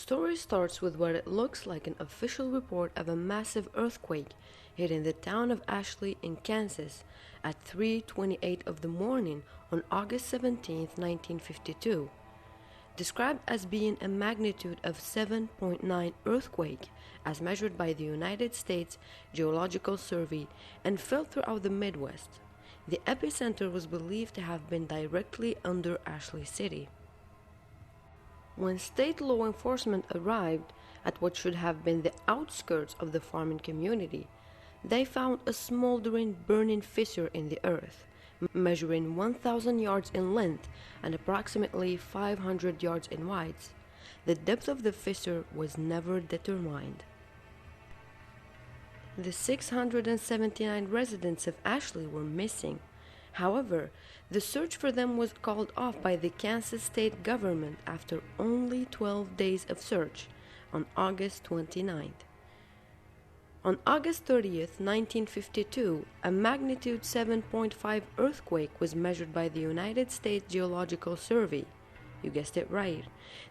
story starts with what it looks like an official report of a massive earthquake hitting the town of Ashley in Kansas at 3:28 of the morning on August 17, 1952. Described as being a magnitude of 7.9 earthquake as measured by the United States Geological Survey and felt throughout the Midwest. The epicenter was believed to have been directly under Ashley City. When state law enforcement arrived at what should have been the outskirts of the farming community, they found a smoldering, burning fissure in the earth, measuring 1,000 yards in length and approximately 500 yards in width. The depth of the fissure was never determined. The 679 residents of Ashley were missing. However, the search for them was called off by the Kansas state government after only 12 days of search on August 29th. On August 30th, 1952, a magnitude 7.5 earthquake was measured by the United States Geological Survey. You guessed it right.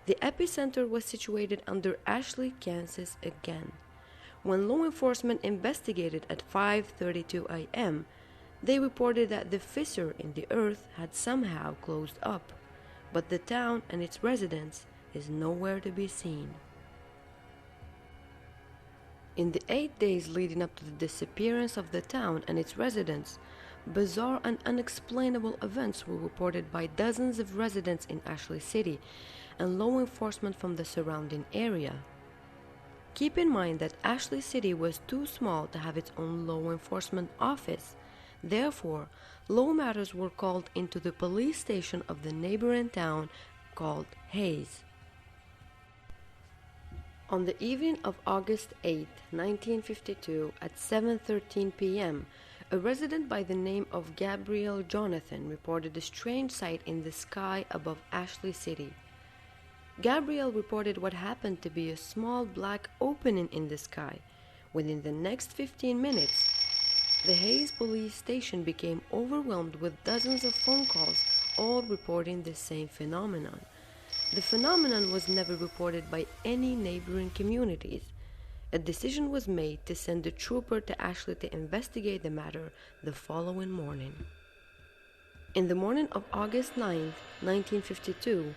The epicenter was situated under Ashley, Kansas again. When law enforcement investigated at 5:32 a.m., they reported that the fissure in the earth had somehow closed up, but the town and its residents is nowhere to be seen. In the 8 days leading up to the disappearance of the town and its residents, bizarre and unexplainable events were reported by dozens of residents in Ashley City and law enforcement from the surrounding area. Keep in mind that Ashley City was too small to have its own law enforcement office. Therefore, law matters were called into the police station of the neighboring town called Hayes. On the evening of August 8, 1952, at 7:13 p.m., a resident by the name of Gabrielle Jonathan reported a strange sight in the sky above Ashley City. Gabrielle reported what happened to be a small black opening in the sky. Within the next 15 minutes, the Hayes police station became overwhelmed with dozens of phone calls, all reporting the same phenomenon. The phenomenon was never reported by any neighboring communities. A decision was made to send a trooper to Ashley to investigate the matter the following morning. In the morning of August 9, 1952,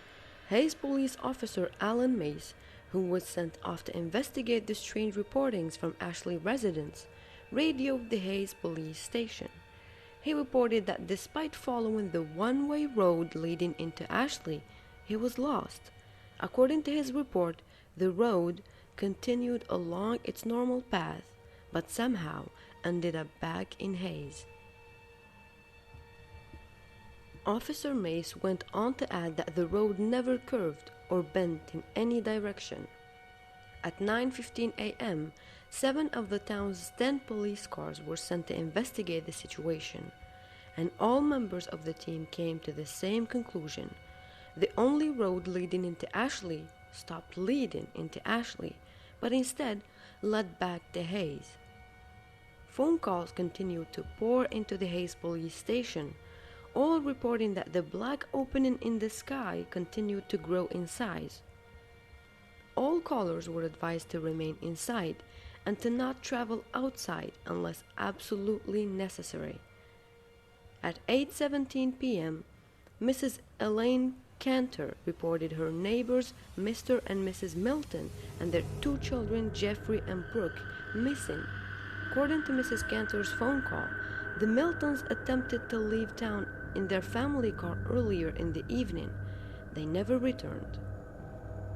Hayes police officer Alan Mace, who was sent off to investigate the strange reportings from Ashley residents, radioed the Hayes police station. He reported that despite following the one-way road leading into Ashley, he was lost. According to his report, the road continued along its normal path, but somehow ended up back in Hayes. Officer Mace went on to add that the road never curved or bent in any direction. At 9:15 a.m., 7 of the town's 10 police cars were sent to investigate the situation, and all members of the team came to the same conclusion. The only road leading into Ashley stopped leading into Ashley, but instead led back to Hayes. Phone calls continued to pour into the Hayes police station, all reporting that the black opening in the sky continued to grow in size. All callers were advised to remain inside and to not travel outside unless absolutely necessary. At 8:17 p.m., Mrs. Elaine Cantor reported her neighbors Mr. and Mrs. Milton and their 2 children Jeffrey and Brooke missing. According to Mrs. Cantor's phone call, the Miltons attempted to leave town in their family car earlier in the evening. They never returned.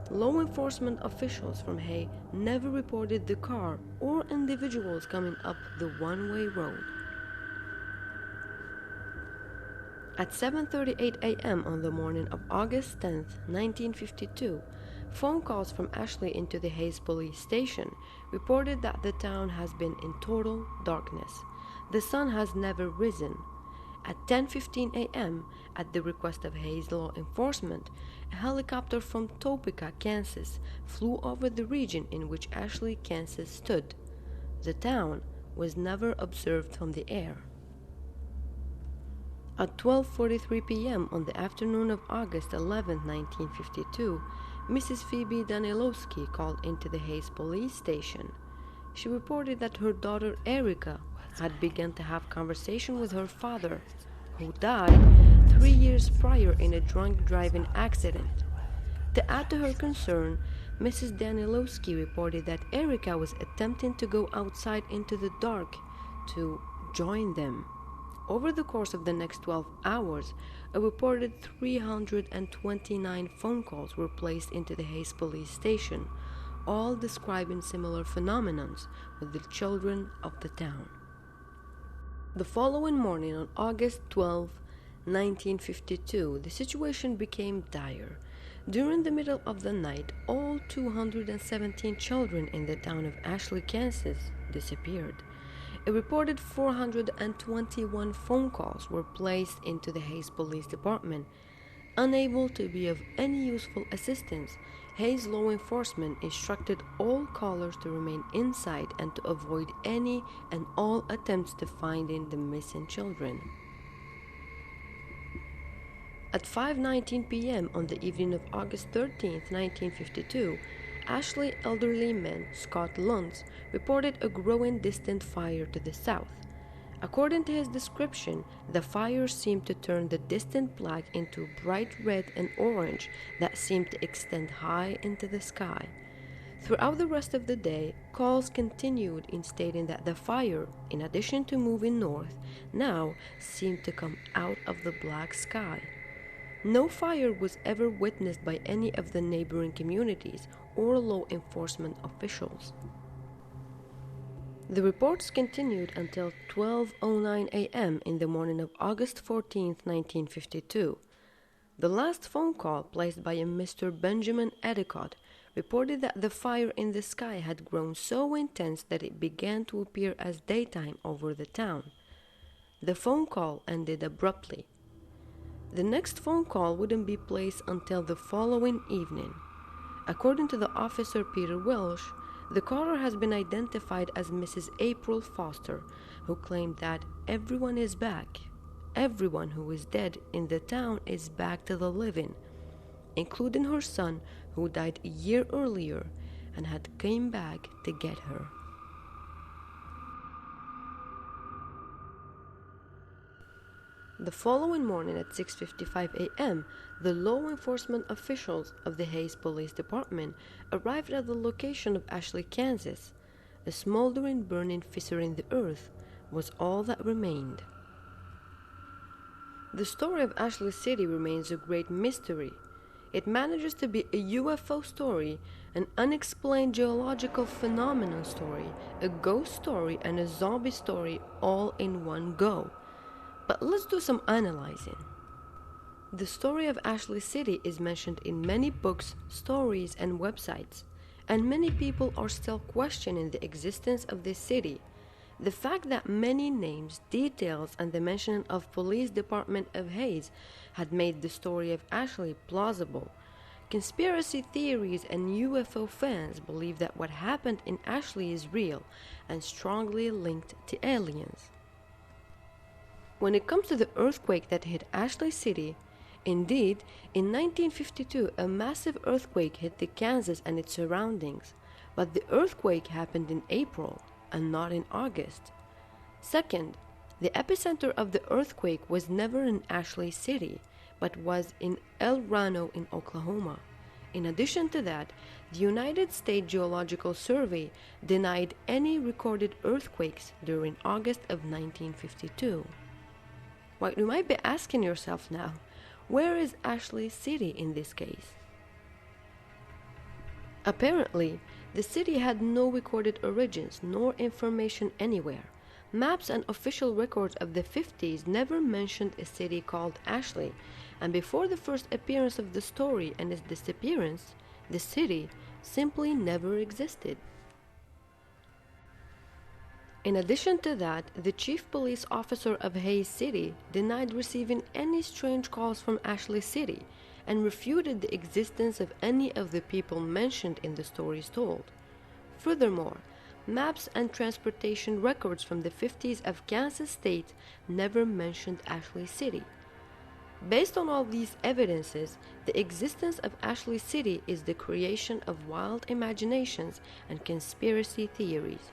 Law enforcement officials from Hay never reported the car or individuals coming up the one-way road. At 7:38 a.m. on the morning of August 10, 1952, phone calls from Ashley into the Hayes police station reported that the town has been in total darkness. The sun has never risen. At 10:15 a.m., at the request of Hayes law enforcement, a helicopter from Topeka, Kansas, flew over the region in which Ashley, Kansas stood. The town was never observed from the air. At 12:43 p.m. on the afternoon of August 11, 1952, Mrs. Phoebe Danilowski called into the Hayes police station. She reported that her daughter Erica had begun to have conversation with her father, who died 3 years prior in a drunk driving accident. To add to her concern, Mrs. Danilowski reported that Erica was attempting to go outside into the dark to join them. Over the course of the next 12 hours, a reported 329 phone calls were placed into the Hayes police station, all describing similar phenomena with the children of the town. The following morning, on August 12, 1952, the situation became dire. During the middle of the night, all 217 children in the town of Ashley, Kansas, disappeared. A reported 421 phone calls were placed into the Hayes Police Department. Unable to be of any useful assistance, Hayes law enforcement instructed all callers to remain inside and to avoid any and all attempts to finding the missing children. At 5:19 p.m. on the evening of August 13, 1952, Ashley elderly man Scott Luntz reported a growing distant fire to the south. According to his description, the fire seemed to turn the distant black into bright red and orange that seemed to extend high into the sky. Throughout the rest of the day, calls continued in stating that the fire, in addition to moving north, now seemed to come out of the black sky. No fire was ever witnessed by any of the neighboring communities or law enforcement officials. The reports continued until 12:09 a.m. in the morning of August 14, 1952. The last phone call, placed by a Mr. Benjamin Edicott, reported that the fire in the sky had grown so intense that it began to appear as daytime over the town. The phone call ended abruptly. The next phone call wouldn't be placed until the following evening. According to the officer Peter Welsh, the caller has been identified as Mrs. April Foster, who claimed that everyone is back. Everyone who is dead in the town is back to the living, including her son, who died a year earlier and had came back to get her. The following morning at 6:55 a.m., the law enforcement officials of the Hayes Police Department arrived at the location of Ashley, Kansas. A smoldering, burning fissure in the earth was all that remained. The story of Ashley City remains a great mystery. It manages to be a UFO story, an unexplained geological phenomenon story, a ghost story, and a zombie story all in one go. But let's do some analyzing. The story of Ashley City is mentioned in many books, stories, and websites, and many people are still questioning the existence of this city. The fact that many names, details, and the mention of Police Department of Hayes had made the story of Ashley plausible. Conspiracy theories and UFO fans believe that what happened in Ashley is real and strongly linked to aliens. When it comes to the earthquake that hit Ashley City, indeed, in 1952 a massive earthquake hit the Kansas and its surroundings, but the earthquake happened in April and not in August. Second, the epicenter of the earthquake was never in Ashley City, but was in El Rano in Oklahoma. In addition to that, the United States Geological Survey denied any recorded earthquakes during August of 1952. What you might be asking yourself now, where is Ashley City in this case? Apparently, the city had no recorded origins nor information anywhere. Maps and official records of the 50s never mentioned a city called Ashley, and before the first appearance of the story and its disappearance, the city simply never existed. In addition to that, the chief police officer of Hayes City denied receiving any strange calls from Ashley City and refuted the existence of any of the people mentioned in the stories told. Furthermore, maps and transportation records from the 50s of Kansas State never mentioned Ashley City. Based on all these evidences, the existence of Ashley City is the creation of wild imaginations and conspiracy theories.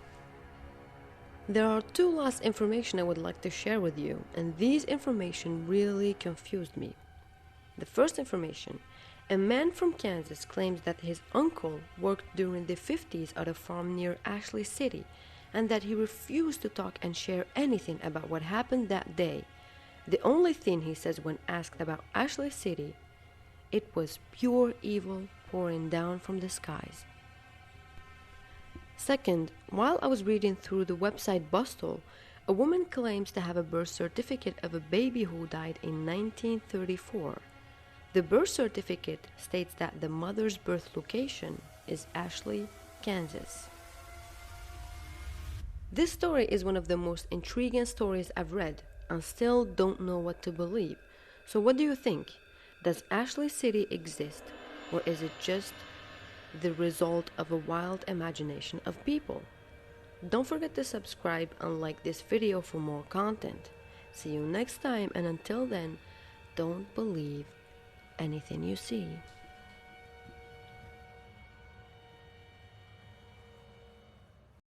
There are two last information I would like to share with you, and these information really confused me. The first information: a man from Kansas claims that his uncle worked during the 50s at a farm near Ashley City, and that he refused to talk and share anything about what happened that day. The only thing he says when asked about Ashley City, it was pure evil pouring down from the skies. Second, while I was reading through the website Bustle, a woman claims to have a birth certificate of a baby who died in 1934. The birth certificate states that the mother's birth location is Ashley, Kansas. This story is one of the most intriguing stories I've read, and still don't know what to believe. So what do you think? Does Ashley City exist, or is it just the result of a wild imagination of people? Don't forget to subscribe and like this video for more content. See you next time, and until then, don't believe anything you see.